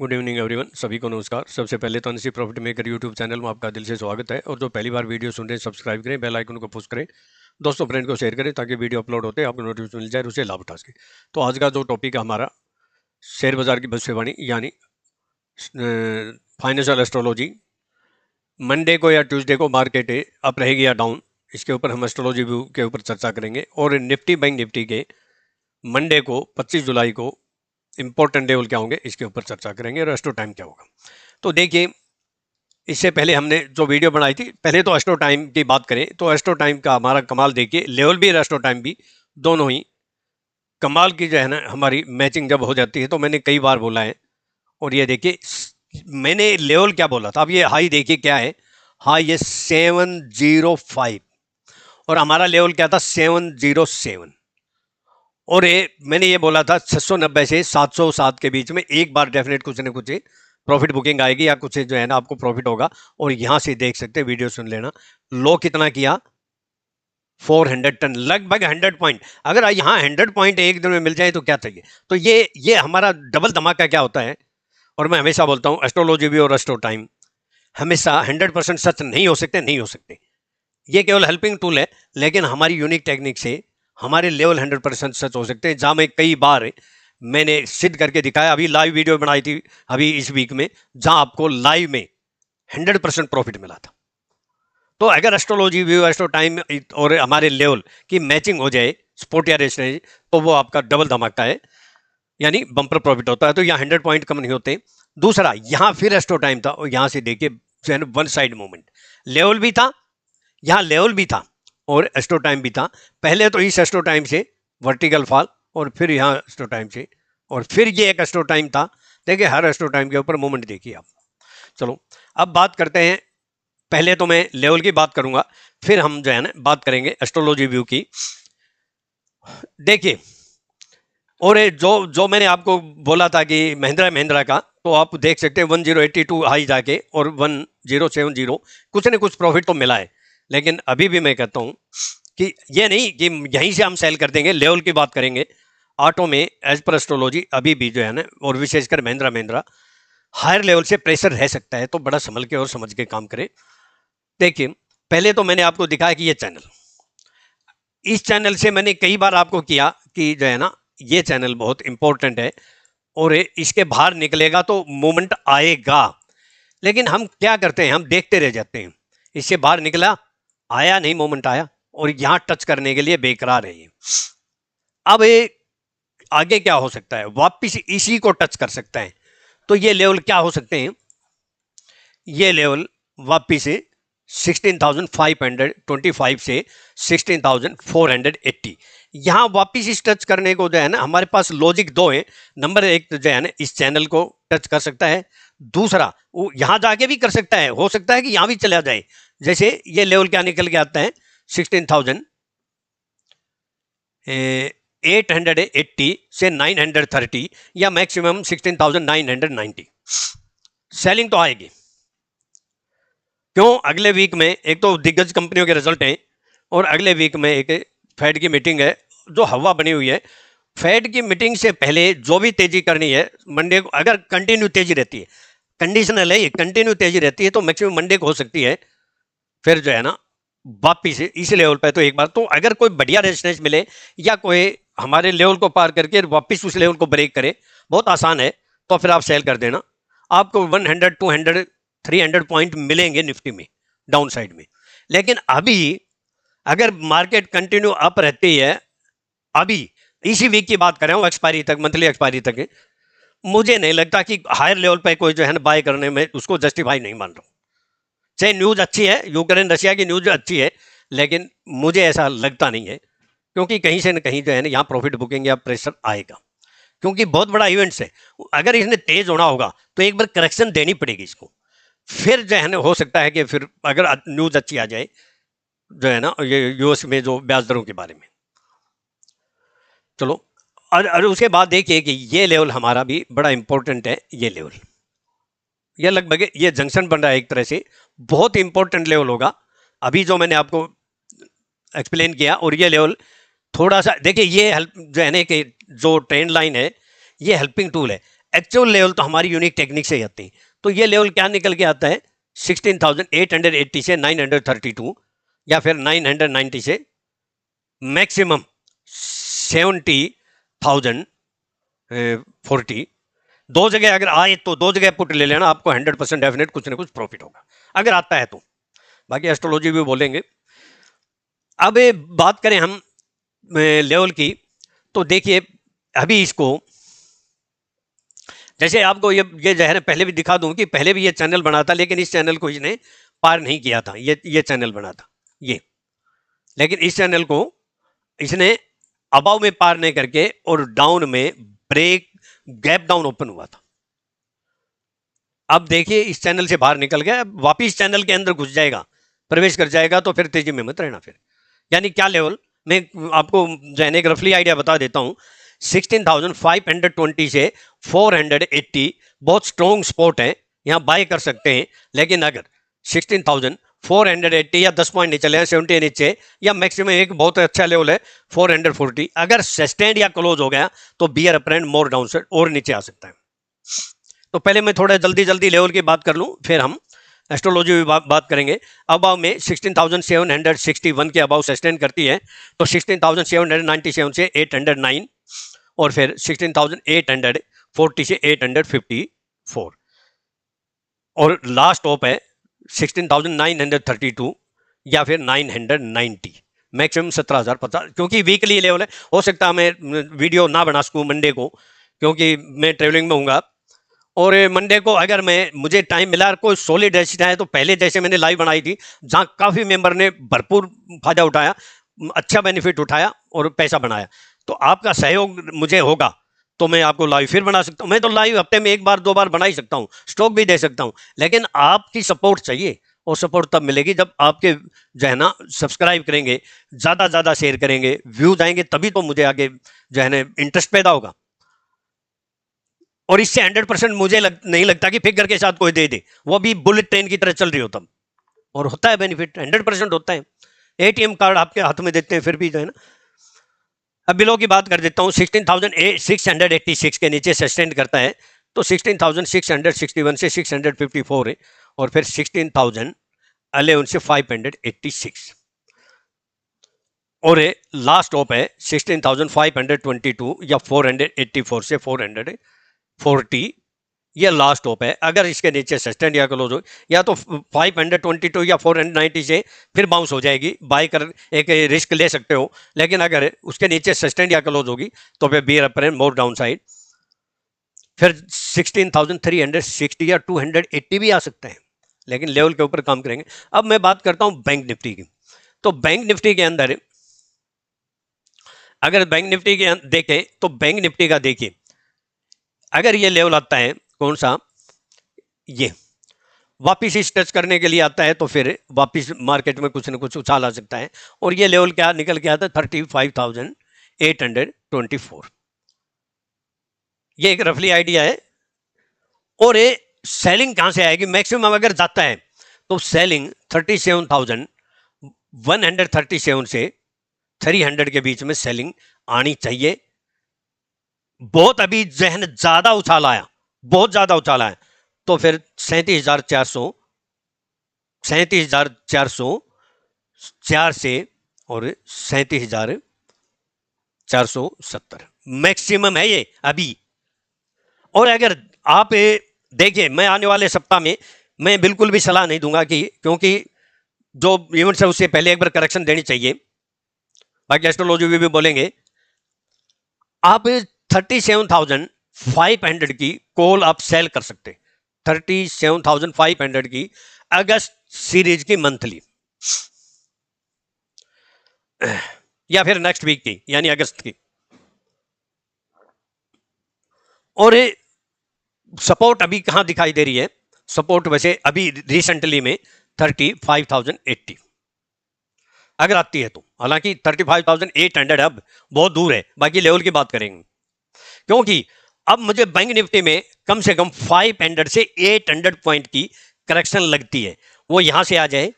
Good evening everyone, सभी को नमस्कार। सबसे पहले तो unsee profit maker YouTube channel में आपका दिल से स्वागत है। और जो पहली बार वीडियो सुन रहे हैं सब्सक्राइब करें, बेल आइकन को पुश करें, दोस्तों फ्रेंड को शेयर करें ताकि वीडियो अपलोड होते हैं आपको नोटिफिकेशन मिल जाए, उसे लाभ उठा सके। तो आज का जो टॉपिक है हमारा शेयर बाजार की भविष्यवाणी यानी फाइनेंशियल एस्ट्रोलॉजी। मंडे को या ट्यूसडे को मार्केट अप रहेगी या डाउन, इसके ऊपर हम एस्ट्रोलॉजी व्यू के ऊपर चर्चा करेंगे। और निफ्टी बैंक निफ्टी के मंडे को 25 जुलाई को इंपॉर्टेंट लेवल क्या होंगे इसके ऊपर चर्चा करेंगे और एस्ट्रो टाइम क्या होगा। तो देखिए, इससे पहले हमने जो वीडियो बनाई थी, पहले तो एस्ट्रो टाइम की बात करें तो एस्ट्रो टाइम का हमारा कमाल देखिए, लेवल भी और एस्ट्रो टाइम भी दोनों ही कमाल की जो है ना हमारी मैचिंग जब हो जाती है। तो मैंने कई बार बोला है, और ये देखिए मैंने लेवल क्या बोला था, अब ये हाई देखिए क्या है, हाई ये 705 और हमारा लेवल क्या था 707। और ये मैंने ये बोला था 690 से 707 के बीच में एक बार डेफिनेट कुछ ना कुछ प्रॉफिट बुकिंग आएगी या कुछ जो है ना आपको प्रॉफिट होगा। और यहां से देख सकते हैं, वीडियो सुन लेना, लो कितना किया 400 टन, लगभग 100 पॉइंट। अगर यहाँ 100 पॉइंट एक दिन में मिल जाए तो क्या चाहिए। तो ये हमारा डबल धमाका क्या होता है। और मैं हमेशा बोलता हूँ एस्ट्रोलॉजी भी और एस्ट्रो टाइम हमेशा 100% सच नहीं हो सकते। ये केवल हेल्पिंग टूल है, लेकिन हमारी यूनिक टेक्निक से हमारे लेवल 100% सच हो सकते हैं। जहां मैं कई बार मैंने सिद्ध करके दिखाया, अभी लाइव वीडियो बनाई थी अभी इस वीक में, जहां आपको लाइव में 100% प्रॉफिट मिला था। तो अगर एस्ट्रोलॉजी व्यू एस्ट्रो टाइम और हमारे लेवल की मैचिंग हो जाए स्पोर्ट या रेशनल, तो वो आपका डबल धमाका है, यानी बम्पर प्रॉफिट होता है। तो यहाँ 100 पॉइंट कम नहीं होते। दूसरा, यहां फिर एस्ट्रो टाइम था और यहां से देखिए वन साइड मूवमेंट, लेवल भी था, यहां लेवल भी था और एस्ट्रो टाइम भी था। पहले तो इस एस्ट्रो टाइम से वर्टिकल फॉल और फिर यहाँ एस्ट्रो टाइम से, और फिर ये एक एस्ट्रो टाइम था। देखिए हर एस्ट्रो टाइम के ऊपर मूवमेंट देखिए आप। चलो अब बात करते हैं, पहले तो मैं लेवल की बात करूंगा, फिर हम जो है ना बात करेंगे एस्ट्रोलॉजी व्यू की। देखिए, और जो जो मैंने आपको बोला था कि महिंद्रा का, तो आप देख सकते हैं 1082 हाई जाके और 1070 कुछ न कुछ प्रॉफिट तो मिला है। लेकिन अभी भी मैं कहता हूं कि ये नहीं कि यहीं से हम सेल कर देंगे, लेवल की बात करेंगे। ऑटो में एज पर एस्ट्रोलॉजी अभी भी जो है ना, और विशेषकर महिंद्रा हायर लेवल से प्रेशर रह सकता है, तो बड़ा संभल के और समझ के काम करें। देखिए, पहले तो मैंने आपको दिखाया कि ये चैनल, इस चैनल से मैंने कई बार आपको किया कि जो है ना ये चैनल बहुत इंपॉर्टेंट है और इसके बाहर निकलेगा तो मूवमेंट आएगा। लेकिन हम क्या करते हैं, हम देखते रह जाते हैं, इससे बाहर निकला, आया नहीं, मूवमेंट आया और यहां टच करने के लिए बेकरार है ये। अब ये आगे क्या हो सकता है, वापिस इसी को टच कर सकता है। तो ये लेवल क्या हो सकते हैं, ये लेवल वापिस 16,525 से 16,480, यहां वापिस इस टच करने को जो है ना, हमारे पास लॉजिक दो है। नंबर एक तो जो है ना इस चैनल को टच कर सकता है, दूसरा वो यहां जाके भी कर सकता है, हो सकता है कि यहां भी चला जाए। जैसे ये लेवल क्या निकल के आता है 16,880 से 930 या मैक्सिमम 16,990, सेलिंग तो आएगी। क्यों, अगले वीक में एक तो दिग्गज कंपनियों के रिजल्ट हैं और अगले वीक में एक फेड की मीटिंग है, जो हवा बनी हुई है। फेड की मीटिंग से पहले जो भी तेजी करनी है मंडे को, अगर कंटिन्यू तेजी रहती है, कंडीशनल है ये, कंटिन्यू तेजी रहती है तो मैक्सिमम मंडे को हो सकती है। फिर जो है ना वापिस इस लेवल पे, तो एक बार तो अगर कोई बढ़िया रेजिस्टेंस मिले या कोई हमारे लेवल को पार करके वापिस उस लेवल को ब्रेक करे, बहुत आसान है, तो फिर आप सेल कर देना। आपको 100 200 300 पॉइंट मिलेंगे निफ्टी में डाउन साइड में। लेकिन अभी अगर मार्केट कंटिन्यू अप रहती है, अभी इसी वीक की बात कर रहा हूं, एक्सपायरी तक, मंथली एक्सपायरी तक, मुझे नहीं लगता कि हायर लेवल पे कोई जो है ना बाय करने में उसको जस्टिफाई नहीं मान रहा हूं। चाहे न्यूज अच्छी है, यूक्रेन रशिया की न्यूज अच्छी है, लेकिन मुझे ऐसा लगता नहीं है, क्योंकि कहीं से न कहीं जो है ना यहाँ प्रॉफिट बुकिंग या प्रेशर आएगा, क्योंकि बहुत बड़ा इवेंट्स है। अगर इसने तेज होना होगा तो एक बार करेक्शन देनी पड़ेगी इसको, फिर जो है ना हो सकता है कि फिर अगर न्यूज अच्छी आ जाए जो है ना ये यूएस में जो ब्याज दरों के बारे में। चलो, और उसके बाद देखिए कि ये लेवल हमारा भी बड़ा इंपॉर्टेंट है। ये लेवल, ये लगभग ये जंक्शन बन रहा है एक तरह से, बहुत इंपॉर्टेंट लेवल होगा अभी जो मैंने आपको एक्सप्लेन किया। और ये लेवल थोड़ा सा देखिए, ये हेल्प जो है ना कि जो ट्रेंड लाइन है, ये हेल्पिंग टूल है। एक्चुअल लेवल तो हमारी यूनिक टेक्निक से ही आती है। तो ये लेवल क्या निकल के आता है, 16,880 से 932 या फिर 990 से मैक्सिमम 70,040। दो जगह अगर आए तो दो जगह पुट ले लेना, आपको 100% डेफिनेट कुछ ना कुछ प्रॉफिट होगा अगर आता है तो। बाकी एस्ट्रोलॉजी भी बोलेंगे। अब बात करें हम लेवल की, तो देखिए अभी इसको, जैसे आपको ये जहर पहले भी दिखा दूं कि पहले भी ये चैनल बना था, लेकिन इस चैनल को इसने पार नहीं किया था। ये चैनल बना था ये, लेकिन इस चैनल को इसने अबाव में पार नहीं करके और डाउन में ब्रेक गैप डाउन ओपन हुआ था। अब देखिए इस चैनल से बाहर निकल गया, वापिस चैनल के अंदर घुस जाएगा, प्रवेश कर जाएगा, तो फिर तेजी में मत रहना। फिर यानी क्या लेवल, मैं आपको जो है एक रफली आइडिया बता देता हूं, 16,520 से 480 बहुत स्ट्रॉन्ग स्पॉट है, यहां बाय कर सकते हैं। लेकिन अगर 16,480 या 10 पॉइंट नीचे 70 नीचे, या मैक्सिमम एक बहुत अच्छा लेवल है 440, अगर सस्टेंड या क्लोज हो गया तो bear upper end more down side और नीचे आ सकता है। तो पहले मैं थोड़ा जल्दी लेवल की बात कर लूं, फिर हम एस्ट्रोलॉजी भी बात करेंगे। अबाव में 16,761 के अबाव सस्टेन करती है, तो 16,797 से 809, और फिर 16,840 से 854, और लास्ट टॉप है 16,932 या फिर 990, मैक्सिमम 17,050। क्योंकि वीकली लेवल है, हो सकता है मैं वीडियो ना बना सकूं मंडे को, क्योंकि मैं ट्रेवलिंग में हूँगा। और मंडे को अगर मुझे टाइम मिला, कोई सॉलिड ऐसी है तो पहले जैसे मैंने लाइव बनाई थी, जहां काफी मेंबर ने भरपूर फायदा उठाया, अच्छा बेनिफिट उठाया और पैसा बनाया, तो आपका सहयोग मुझे होगा तो मैं आपको लाइव फिर बना सकता हूं। मैं तो लाइव हफ्ते में एक बार दो बार बना ही सकता हूं, स्टॉक भी दे सकता हूं, लेकिन आपकी सपोर्ट चाहिए। और सपोर्ट तब मिलेगी जब आपके जो है ना सब्सक्राइब करेंगे, ज्यादा शेयर करेंगे, व्यूज आएंगे, तभी तो मुझे आगे जो है ना इंटरेस्ट पैदा होगा। और इससे 100% मुझे नहीं लगता कि फिगर के साथ कोई दे दे, वो भी बुलेट ट्रेन की तरह चल रही हो तब, और होता है बेनिफिट 100% होता है। एटीएम कार्ड आपके हाथ में देते हैं फिर भी जो है ना। अब बिलो की बात कर देता हूं, 16,686 के नीचे सस्टेन करता है, तो 16,661 से 654 है, और फिर 16,011 से 586, और लास्ट टॉप है 16,522 या 484 से 440, ये लास्ट टॉप है। अगर इसके नीचे सस्टेंड या क्लोज हो, या तो 522 या 490 से फिर बाउंस हो जाएगी, बाय कर एक रिस्क ले सकते हो। लेकिन अगर उसके नीचे सस्टेंड या क्लोज होगी तो फिर bear upper end more down side, फिर 16,360 या 280 भी आ सकते हैं, लेकिन लेवल के ऊपर काम करेंगे। अब मैं बात करता हूं बैंक निफ्टी की। तो बैंक निफ्टी के अंदर अगर बैंक निफ्टी के देखें, तो बैंक निफ्टी का देखिए, अगर ये लेवल आता है कौन सा, ये वापिस इस टच करने के लिए आता है, तो फिर वापिस मार्केट में कुछ ना कुछ उछाल आ सकता है। और ये लेवल क्या निकल के आता है, 35,824, ये एक रफली आइडिया है। और ये सेलिंग कहां से आएगी, मैक्सिमम अगर जाता है तो सेलिंग 37,137 से 300 के बीच में सेलिंग आनी चाहिए। बहुत अभी जहन ज्यादा उछाल आया, बहुत ज्यादा उछाल आया, तो फिर 37,404 से और 37,470 मैक्सिमम है ये अभी। और अगर आप देखिए, मैं आने वाले सप्ताह में मैं बिल्कुल भी सलाह नहीं दूंगा कि, क्योंकि जो इवेंट्स है उससे पहले एक बार करेक्शन देनी चाहिए। बाकी एस्ट्रोलॉजी भी बोलेंगे। आप 37,500 की कॉल आप सेल कर सकते, 37,500 की अगस्त सीरीज की मंथली, या फिर नेक्स्ट वीक की यानी अगस्त की। और सपोर्ट अभी कहां दिखाई दे रही है, सपोर्ट वैसे अभी रिसेंटली में 35,080 अगर आती है तो, हालांकि 35,800 अब बहुत दूर है, बाकी लेवल की बात करेंगे। क्योंकि अब मुझे बैंक निफ्टी में कम से कम 500 से 800 पॉइंट की करेक्शन लगती है, वो यहां से आ जाए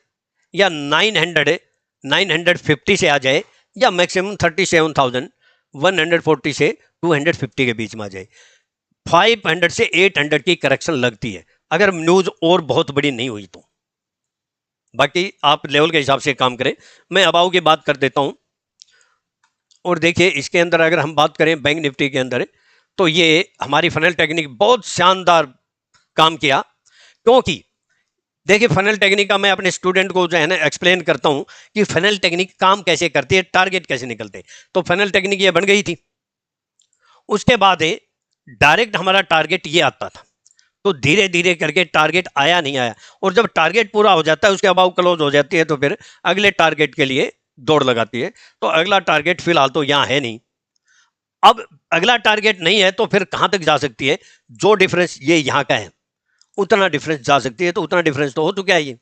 या 950 से आ जाए, या मैक्सिमम 37,140 से 250 के बीच में आ जाए। 500 से 800 की करेक्शन लगती है, अगर न्यूज और बहुत बड़ी नहीं हुई तो। बाकी आप लेवल के हिसाब से काम करें। मैं अबाव की बात कर देता हूं, और देखिए इसके अंदर अगर हम बात करें बैंक निफ्टी के अंदर, तो ये हमारी फनल टेक्निक बहुत शानदार काम किया। क्योंकि देखिए फनल टेक्निक का मैं अपने स्टूडेंट को जो है ना एक्सप्लेन करता हूं कि फनल टेक्निक काम कैसे करती है, टारगेट कैसे निकलते हैं। तो फनल टेक्निक ये बन गई थी, उसके बाद डायरेक्ट हमारा टारगेट ये आता था, तो धीरे धीरे करके टारगेट आया नहीं आया, और जब टारगेट पूरा हो जाता है उसके अबाव क्लोज हो जाती है, तो फिर अगले टारगेट के लिए दौड़ लगाती है। तो अगला टारगेट फिलहाल तो यहां है नहीं। अब अगला टारगेट नहीं है तो फिर कहां तक जा सकती है, जो डिफरेंस ये यहां का है उतना डिफरेंस जा सकती है। तो उतना डिफरेंस तो हो चुका है,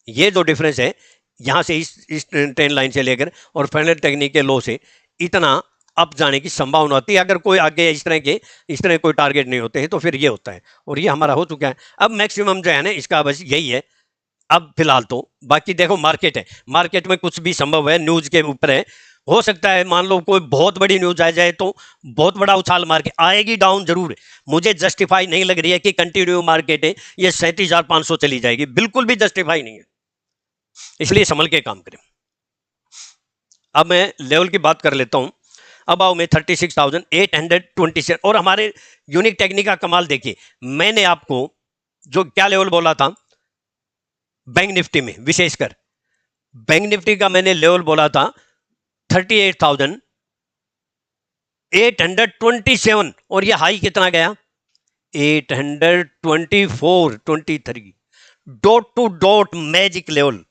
ये जो डिफरेंस है यहां से इस ट्रेंड लाइन से लेकर और फनल टेक्निक के लो से इतना अप जाने की संभावना होती है। अगर कोई आगे इस तरह कोई टारगेट नहीं होते हैं तो फिर ये होता है, और ये हमारा हो चुका है। अब मैक्सिमम जो है ना इसका बस यही है अब फिलहाल तो। बाकी देखो मार्केट है, मार्केट में कुछ भी संभव है, न्यूज के ऊपर है। हो सकता है मान लो कोई बहुत बड़ी न्यूज आ जाए तो बहुत बड़ा उछाल मार के आएगी डाउन जरूर है। मुझे जस्टिफाई नहीं लग रही है कि कंटिन्यू मार्केट है ये 37,500 चली जाएगी, बिल्कुल भी जस्टिफाई नहीं है, इसलिए संभल के काम करें। अब मैं लेवल की बात कर लेता हूं। अब आओ मैं 36,827, और हमारे यूनिक टेक्निक का कमाल देखिए, मैंने आपको जो क्या लेवल बोला था बैंक निफ्टी में, विशेषकर बैंक निफ्टी का मैंने लेवल बोला था 38,827, और ये हाई कितना गया 824, 23, dot to dot magic level.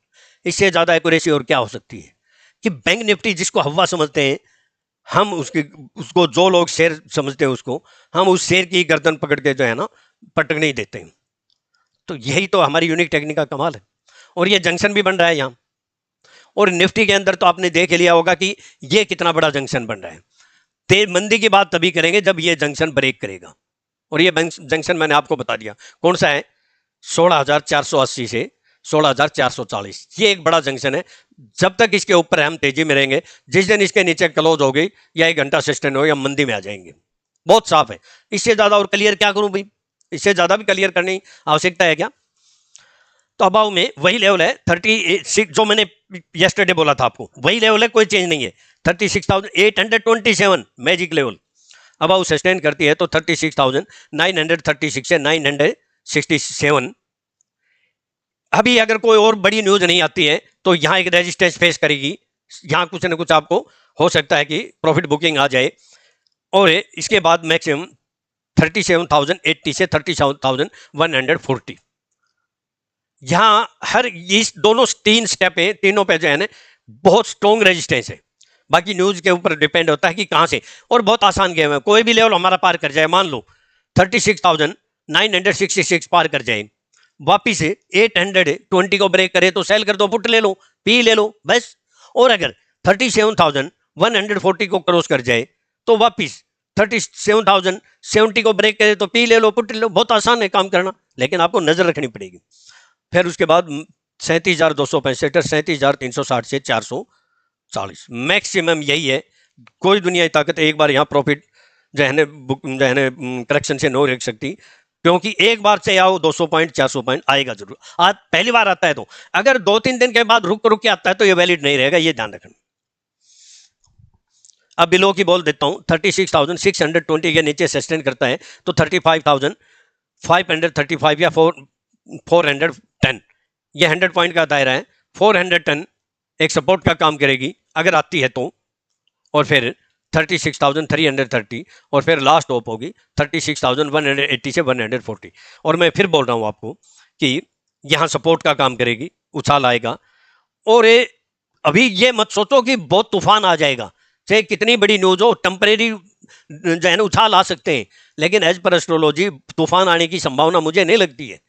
इससे ज्यादा एक्यूरेसी और क्या हो सकती है कि बैंक निफ्टी जिसको हवा समझते हैं हम, उसको जो लोग शेर समझते हैं उसको हम उस शेर की गर्दन पकड़ के जो है ना पटक नहीं देते हैं। तो यही तो हमारी यूनिक टेक्निक का कमाल है, और ये जंक्शन भी बन रहा है यहाँ। और निफ्टी के अंदर तो आपने देख लिया होगा कि ये कितना बड़ा जंक्शन बन रहा है। तेज मंदी की बात तभी करेंगे जब ये जंक्शन ब्रेक करेगा, और ये जंक्शन मैंने आपको बता दिया कौन सा है, 16,480 से 16,440। ये एक बड़ा जंक्शन है, जब तक इसके ऊपर हम तेजी में रहेंगे, जिस दिन इसके नीचे क्लोज हो गई या 1 घंटा सस्टेन हो या मंदी में आ जाएंगे। बहुत साफ है, इससे ज्यादा और क्लियर क्या करूं भाई, इससे ज्यादा भी क्लियर करने की आवश्यकता है क्या। तो अबाव में वही लेवल है 36, जो मैंने यस्टरडे बोला था आपको, वही लेवल है, कोई चेंज नहीं है। 36,827 मैजिक लेवल। अबाव सस्टेन करती है तो 36,936 से 967। अभी अगर कोई और बड़ी न्यूज नहीं आती है तो यहां एक रेजिस्टेंस फेस करेगी, यहां कुछ ना कुछ आपको हो सकता है कि प्रॉफिट बुकिंग आ जाए, और इसके बाद मैक्सिमम 37,080 से 37,140। यहां हर इस दोनों 3 स्टेप है, तीनों पे जो है ना बहुत स्ट्रॉन्ग रेजिस्टेंस है। बाकी न्यूज के ऊपर डिपेंड होता है कि कहां से, और बहुत आसान गेम है, कोई भी लेवल हमारा पार कर जाए, मान लो 36,966 पार कर जाए, वापिस 820 को ब्रेक करे तो सेल कर दो, पुट ले लो, पी ले लो बस। और अगर 37,140 को क्रॉस कर जाए तो वापिस 37,070 को ब्रेक करे तो पी ले लो, पुट ले लो। बहुत आसान है काम करना, लेकिन आपको नजर रखनी पड़ेगी। फिर उसके बाद 37,265, 37,360 से 440 मैक्सिमम यही है। कोई दुनिया की ताकत एक बार यहाँ प्रॉफिट जो है करेक्शन से नहीं रख सकती, क्योंकि एक बार से आओ 200 पॉइंट 400 पॉइंट आएगा जरूर। आज पहली बार आता है तो, अगर 2-3 दिन के बाद रुक रुक के आता है तो ये वैलिड नहीं रहेगा, ये ध्यान रखना। अब बिलो की बोल देता हूं, 36,620 के नीचे सस्टेन करता है तो 35,535 या 410, ये 100 पॉइंट का दायरा है। 410 एक सपोर्ट का काम करेगी अगर आती है तो, और फिर 36,330, और फिर लास्ट ऑप होगी 36,180 से 140। और मैं फिर बोल रहा हूं आपको कि यहां सपोर्ट का काम करेगी, उछाल आएगा। और अभी ये मत सोचो कि बहुत तूफान आ जाएगा, चाहे कितनी बड़ी न्यूज हो, टेम्परेरी जो है ना उछाल आ सकते हैं, लेकिन एज पर एस्ट्रोलॉजी तूफान आने की संभावना मुझे नहीं लगती है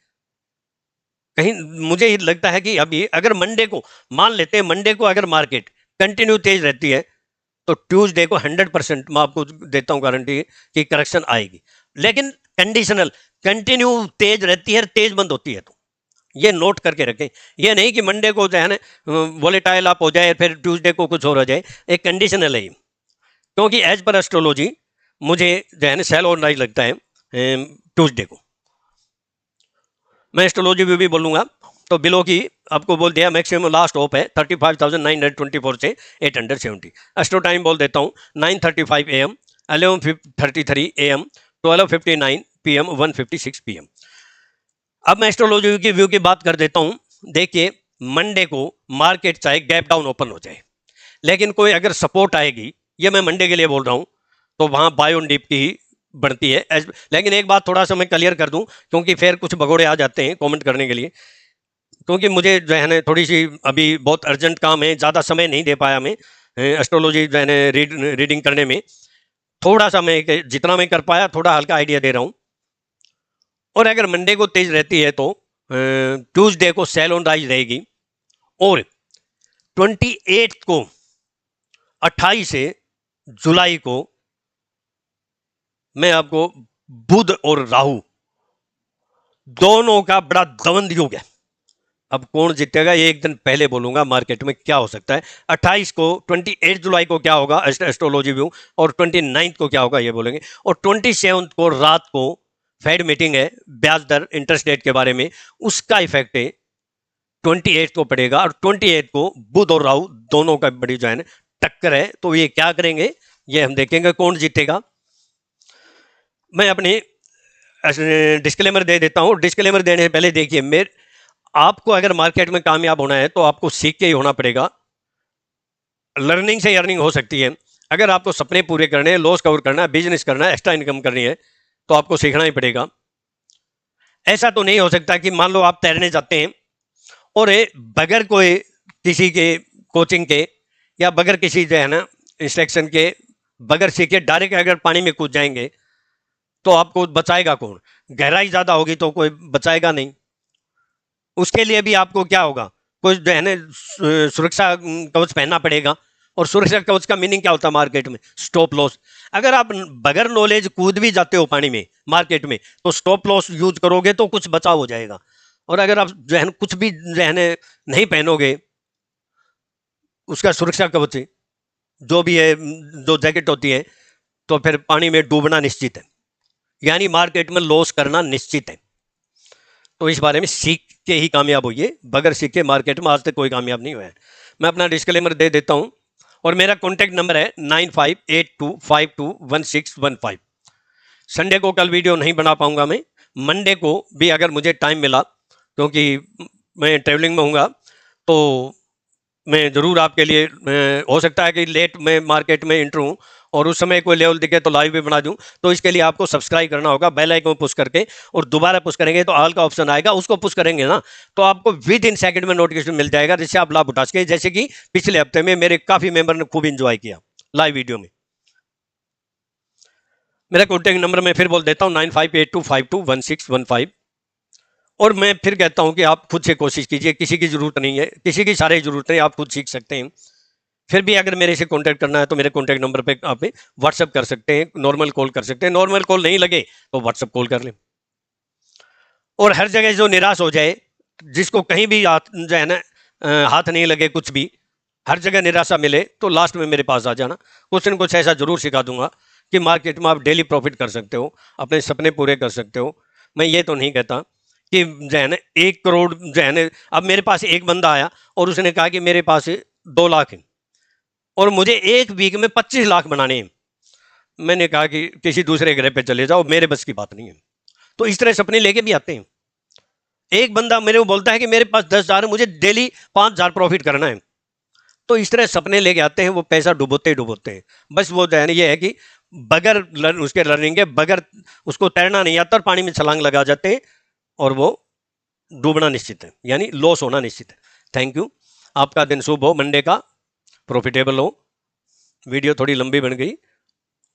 कहीं। मुझे लगता है कि अभी अगर मंडे को मान लेते हैं, मंडे को अगर मार्केट कंटिन्यू तेज रहती है तो ट्यूसडे को 100% मैं आपको देता हूं गारंटी कि करेक्शन आएगी, लेकिन कंडीशनल, कंटिन्यू तेज रहती है, तेज बंद होती है। तो ये नोट करके रखें, ये नहीं कि मंडे को जो है ना वोलेटाइल अप हो जाए फिर ट्यूसडे को कुछ और हो जाए, एक कंडीशनल है। क्योंकि एज पर एस्ट्रोलॉजी मुझे जो है ना सेल ऑन राइज लगता है ट्यूसडे को। मैं एस्ट्रोलॉजी व्यू भी बोलूँगा। तो बिलो की आपको बोल दिया मैक्सिमम लास्ट होप है 35,924 से 870। एस्ट्रो टाइम बोल देता हूँ 9:35 AM, 11:33 AM, 12:59 PM, 1:56 PM। अब मैं एस्ट्रोलॉजी की व्यू की बात कर देता हूँ। देखिए मंडे को मार्केट चाहे गैप डाउन ओपन हो जाए, लेकिन कोई अगर सपोर्ट आएगी, ये मैं मंडे के लिए बोल रहा हूँ, तो वहाँ बाय ऑन डिप की ही बढ़ती है। लेकिन एक बात थोड़ा सा मैं क्लियर कर दूं, क्योंकि फिर कुछ भगोड़े आ जाते हैं कमेंट करने के लिए, क्योंकि मुझे जो है ना थोड़ी सी अभी बहुत अर्जेंट काम है, ज़्यादा समय नहीं दे पाया मैं एस्ट्रोलॉजी जो है ना रीडिंग करने में। थोड़ा सा मैं जितना मैं कर पाया थोड़ा हल्का आइडिया दे रहा हूँ। और अगर मंडे को तेज रहती है तो ट्यूसडे को सेल ऑन राइज रहेगी, और 28 को 28 जुलाई को मैं आपको बुध और राहु दोनों का बड़ा दवंद योग है। अब कौन जीतेगा ये एक दिन पहले बोलूंगा मार्केट में क्या हो सकता है। 28 को 28 जुलाई को क्या होगा एस्ट्रोलॉजी व्यू, और 29 को क्या होगा ये बोलेंगे। और 27 को रात को फेड मीटिंग है ब्याज दर इंटरेस्ट रेट के बारे में, उसका इफेक्ट है 28 को पड़ेगा। और 28 को बुध और राहु दोनों का बड़ी जो है ना टक्कर है, तो ये क्या करेंगे ये हम देखेंगे कौन जीतेगा। मैं अपनी डिस्क्लेमर दे देता हूं। डिस्क्लेमर देने से पहले देखिए, मेरे आपको अगर मार्केट में कामयाब होना है तो आपको सीख के ही होना पड़ेगा। लर्निंग से अर्निंग हो सकती है। अगर आपको सपने पूरे करने हैं, लॉस कवर करना है, बिजनेस करना है, एक्स्ट्रा इनकम करनी है, तो आपको सीखना ही पड़ेगा। ऐसा तो नहीं हो सकता कि मान लो आप तैरने जाते हैं और बगैर कोई किसी के कोचिंग के या बगैर किसी जो है ना इंस्ट्रक्शन के, बगैर सीखे डायरेक्ट अगर पानी में कूद जाएंगे तो आपको बचाएगा कौन? गहराई ज्यादा होगी तो कोई बचाएगा नहीं। उसके लिए भी आपको क्या होगा, कुछ जो है ना सुरक्षा कवच पहनना पड़ेगा। और सुरक्षा कवच का मीनिंग क्या होता है मार्केट में? Stop loss. अगर आप बगैर नॉलेज कूद भी जाते हो पानी में मार्केट में, तो स्टॉप लॉस यूज करोगे तो कुछ बचाव हो जाएगा। और अगर आप जो है कुछ भी जो है नहीं पहनोगे, उसका सुरक्षा कवच जो भी है, जो जैकेट होती है, तो फिर पानी में डूबना निश्चित है, यानी मार्केट में लॉस करना निश्चित है। तो इस बारे में सीख के ही कामयाब होइए, बगैर सीखे मार्केट में आज तक कोई कामयाब नहीं हुआ है। मैं अपना डिस्क्लेमर दे देता हूं, और मेरा कॉन्टैक्ट नंबर है 9582521615। संडे को कल वीडियो नहीं बना पाऊंगा मैं, मंडे को भी अगर मुझे टाइम मिला, क्योंकि मैं ट्रेवलिंग में हूँगा, तो मैं ज़रूर आपके लिए हो सकता है कि लेट में मार्केट में इंटर हूँ और उस समय कोई लेवल दिखे तो लाइव भी बना दूं। तो इसके लिए आपको सब्सक्राइब करना होगा बेल आइकन पुश करके, और दोबारा पुश करेंगे तो ऑल का ऑप्शन आएगा, उसको पुश करेंगे ना तो आपको विद इन सेकंड में नोटिफिकेशन मिल जाएगा, जिससे आप लाभ उठा सके। जैसे कि पिछले हफ्ते में मेरे काफ़ी मेंबर ने खूब इंजॉय किया लाइव वीडियो में। मेरा कॉन्टैक्ट नंबर मैं फिर बोल देता हूँ 9582521615। और मैं फिर कहता हूं कि आप खुद से कोशिश कीजिए, किसी की जरूरत नहीं है, किसी की सारी जरूरत नहीं, आप खुद सीख सकते हैं। फिर भी अगर मेरे से कांटेक्ट करना है तो मेरे कांटेक्ट नंबर पे आप व्हाट्सअप कर सकते हैं, नॉर्मल कॉल कर सकते हैं। नॉर्मल कॉल नहीं लगे तो व्हाट्सअप कॉल कर लें। और हर जगह जो निराश हो जाए, जिसको कहीं भी जो है ना हाथ नहीं लगे, कुछ भी हर जगह निराशा मिले, तो लास्ट में मेरे पास आ जाना। कुछ न कुछ ऐसा जरूर सिखा दूंगा कि मार्केट में आप डेली प्रॉफिट कर सकते हो, अपने सपने पूरे कर सकते हो। मैं ये तो नहीं कहता कि जो है ना 1 करोड़ जो है ना, अब मेरे पास एक बंदा आया और उसने कहा कि मेरे पास 2 लाख है और मुझे एक वीक में 25 लाख बनाने हैं। मैंने कहा कि किसी दूसरे ग्रह पे चले जाओ, मेरे बस की बात नहीं है। तो इस तरह सपने लेके भी आते हैं। एक बंदा मेरे को बोलता है कि मेरे पास 10,000 है, मुझे डेली 5,000 प्रॉफिट करना है। तो इस तरह सपने लेके आते हैं, वो पैसा डुबोते ही डुबोते हैं। बस वो जो है ना ये है कि बगैर उसके रनिंग के, बगैर उसको तैरना नहीं आता और पानी में छलांग लगा जाते हैं, और वो डूबना निश्चित है, यानी लॉस होना निश्चित है। Thank you. आपका दिन शुभ हो, मंडे का प्रॉफिटेबल हो। वीडियो थोड़ी लंबी बन गई।